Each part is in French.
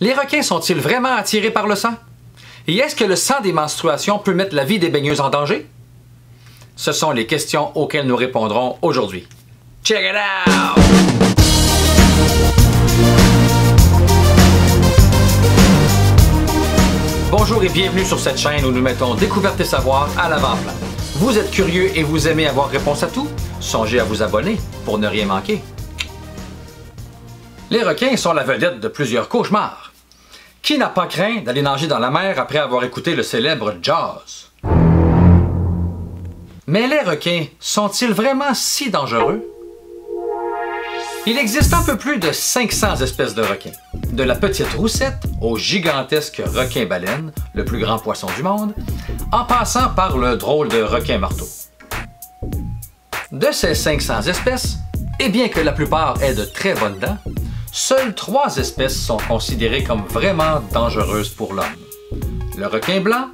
Les requins sont-ils vraiment attirés par le sang? Et est-ce que le sang des menstruations peut mettre la vie des baigneuses en danger? Ce sont les questions auxquelles nous répondrons aujourd'hui. Check it out! Bonjour et bienvenue sur cette chaîne où nous mettons découverte et savoir à l'avant-plan. Vous êtes curieux et vous aimez avoir réponse à tout? Songez à vous abonner pour ne rien manquer. Les requins sont la vedette de plusieurs cauchemars. Qui n'a pas craint d'aller nager dans la mer après avoir écouté le célèbre Jaws? Mais les requins sont-ils vraiment si dangereux? Il existe un peu plus de 500 espèces de requins, de la petite roussette au gigantesque requin-baleine, le plus grand poisson du monde, en passant par le drôle de requin-marteau. De ces 500 espèces, et bien que la plupart aient de très bonnes dents, seules 3 espèces sont considérées comme vraiment dangereuses pour l'homme. Le requin blanc,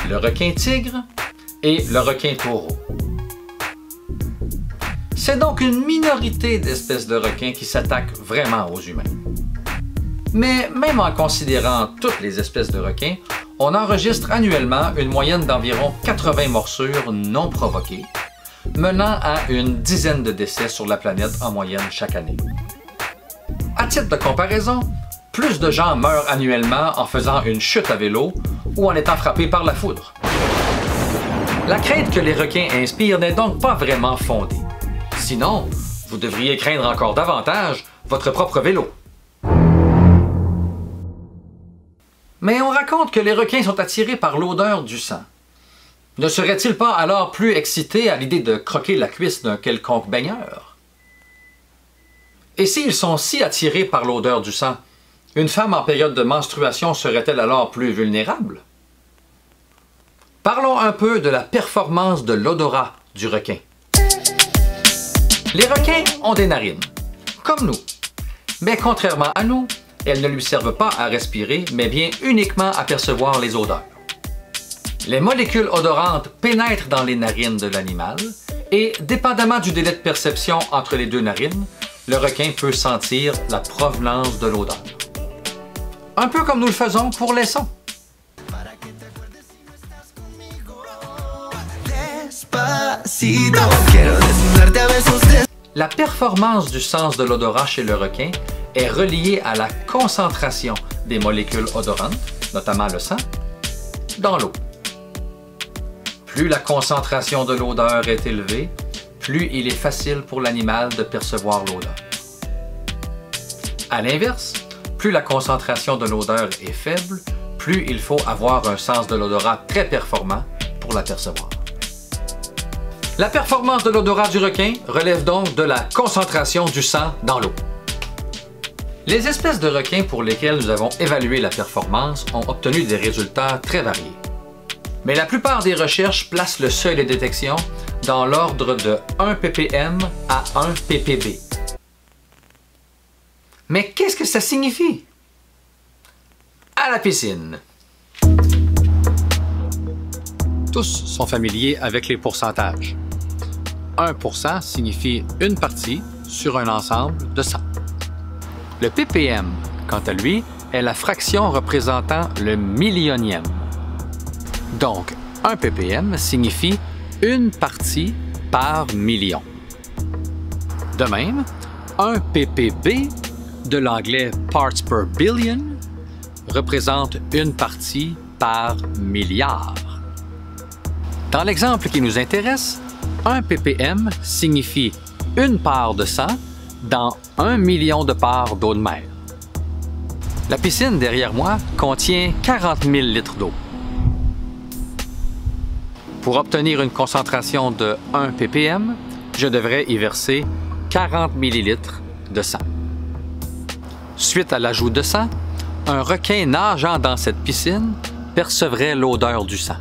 le requin tigre et le requin taureau. C'est donc une minorité d'espèces de requins qui s'attaquent vraiment aux humains. Mais même en considérant toutes les espèces de requins, on enregistre annuellement une moyenne d'environ 80 morsures non provoquées, menant à une dizaine de décès sur la planète en moyenne chaque année. À titre de comparaison, plus de gens meurent annuellement en faisant une chute à vélo ou en étant frappés par la foudre. La crainte que les requins inspirent n'est donc pas vraiment fondée. Sinon, vous devriez craindre encore davantage votre propre vélo. Mais on raconte que les requins sont attirés par l'odeur du sang. Ne seraient-ils pas alors plus excités à l'idée de croquer la cuisse d'un quelconque baigneur? Et s'ils sont si attirés par l'odeur du sang, une femme en période de menstruation serait-elle alors plus vulnérable? Parlons un peu de la performance de l'odorat du requin. Les requins ont des narines, comme nous. Mais contrairement à nous, elles ne lui servent pas à respirer, mais bien uniquement à percevoir les odeurs. Les molécules odorantes pénètrent dans les narines de l'animal et, dépendamment du délai de perception entre les deux narines, le requin peut sentir la provenance de l'odeur. Un peu comme nous le faisons pour les sons. La performance du sens de l'odorat chez le requin est reliée à la concentration des molécules odorantes, notamment le sang, dans l'eau. Plus la concentration de l'odeur est élevée, plus il est facile pour l'animal de percevoir l'odeur. À l'inverse, plus la concentration de l'odeur est faible, plus il faut avoir un sens de l'odorat très performant pour la percevoir. La performance de l'odorat du requin relève donc de la concentration du sang dans l'eau. Les espèces de requins pour lesquelles nous avons évalué la performance ont obtenu des résultats très variés. Mais la plupart des recherches placent le seuil de détection dans l'ordre de 1 ppm à 1 ppb. Mais qu'est-ce que ça signifie? À la piscine. Tous sont familiers avec les pourcentages. 1% signifie une partie sur un ensemble de 100. Le ppm, quant à lui, est la fraction représentant le millionième. Donc, 1 ppm signifie une partie par million. De même, 1 ppb, de l'anglais parts per billion, représente une partie par milliard. Dans l'exemple qui nous intéresse, 1 ppm signifie une part de sang dans 1 million de parts d'eau de mer. La piscine derrière moi contient 40 000 litres d'eau. Pour obtenir une concentration de 1 ppm, je devrais y verser 40 ml de sang. Suite à l'ajout de sang, un requin nageant dans cette piscine percevrait l'odeur du sang.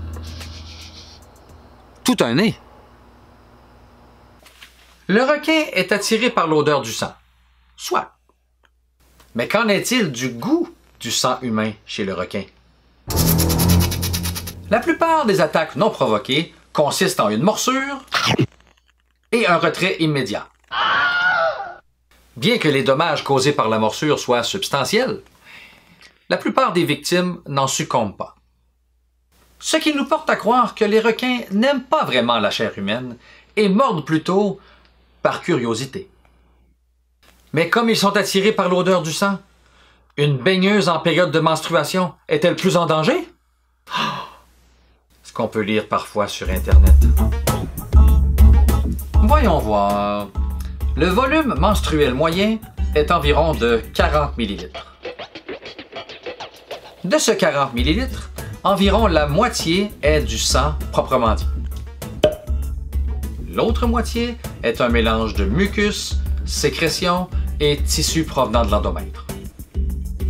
Tout un nez! Le requin est attiré par l'odeur du sang. Soit. Mais qu'en est-il du goût du sang humain chez le requin? La plupart des attaques non provoquées consistent en une morsure et un retrait immédiat. Bien que les dommages causés par la morsure soient substantiels, la plupart des victimes n'en succombent pas. Ce qui nous porte à croire que les requins n'aiment pas vraiment la chair humaine et mordent plutôt par curiosité. Mais comme ils sont attirés par l'odeur du sang, une baigneuse en période de menstruation est-elle plus en danger? Ce qu'on peut lire parfois sur Internet. Voyons voir. Le volume menstruel moyen est environ de 40 ml. De ce 40 ml, environ la moitié est du sang proprement dit. L'autre moitié est un mélange de mucus, sécrétions et tissus provenant de l'endomètre.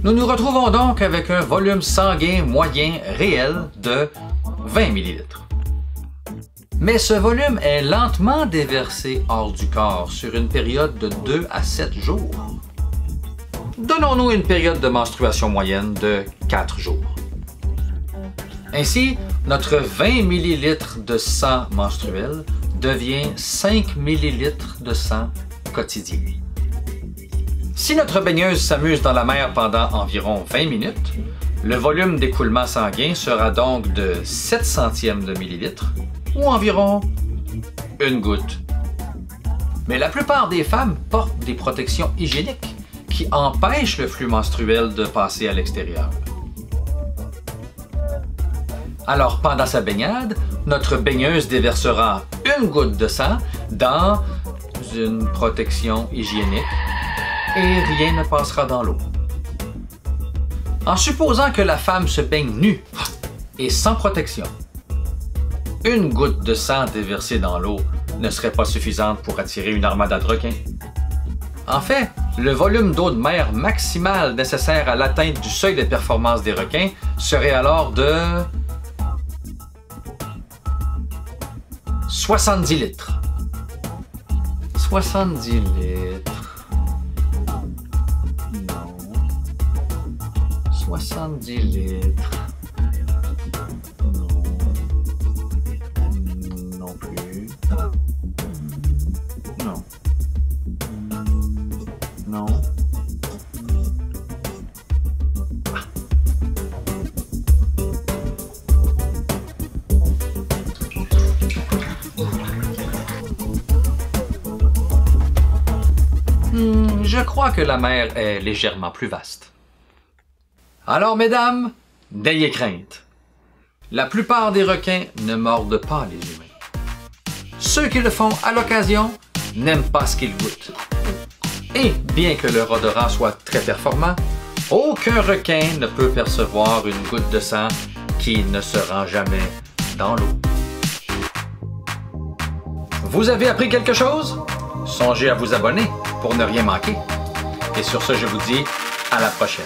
Nous nous retrouvons donc avec un volume sanguin moyen réel de 20 ml. Mais ce volume est lentement déversé hors du corps sur une période de 2 à 7 jours. Donnons-nous une période de menstruation moyenne de 4 jours. Ainsi, notre 20 ml de sang menstruel devient 5 ml de sang quotidien. Si notre baigneuse s'amuse dans la mer pendant environ 20 minutes, le volume d'écoulement sanguin sera donc de 7 centièmes de millilitre ou environ une goutte. Mais la plupart des femmes portent des protections hygiéniques qui empêchent le flux menstruel de passer à l'extérieur. Alors, pendant sa baignade, notre baigneuse déversera une goutte de sang dans une protection hygiénique et rien ne passera dans l'eau. En supposant que la femme se baigne nue et sans protection, une goutte de sang déversée dans l'eau ne serait pas suffisante pour attirer une armada de requins. En fait, le volume d'eau de mer maximal nécessaire à l'atteinte du seuil de performance des requins serait alors de 70 litres. 70 litres. Non. 70 litres. Non. Non plus. Non. Non. Je crois que la mer est légèrement plus vaste. Alors, mesdames, n'ayez crainte. La plupart des requins ne mordent pas les humains. Ceux qui le font à l'occasion n'aiment pas ce qu'ils goûtent. Et bien que leur odorat soit très performant, aucun requin ne peut percevoir une goutte de sang qui ne se rend jamais dans l'eau. Vous avez appris quelque chose? Songez à vous abonner pour ne rien manquer. Et sur ce, je vous dis à la prochaine.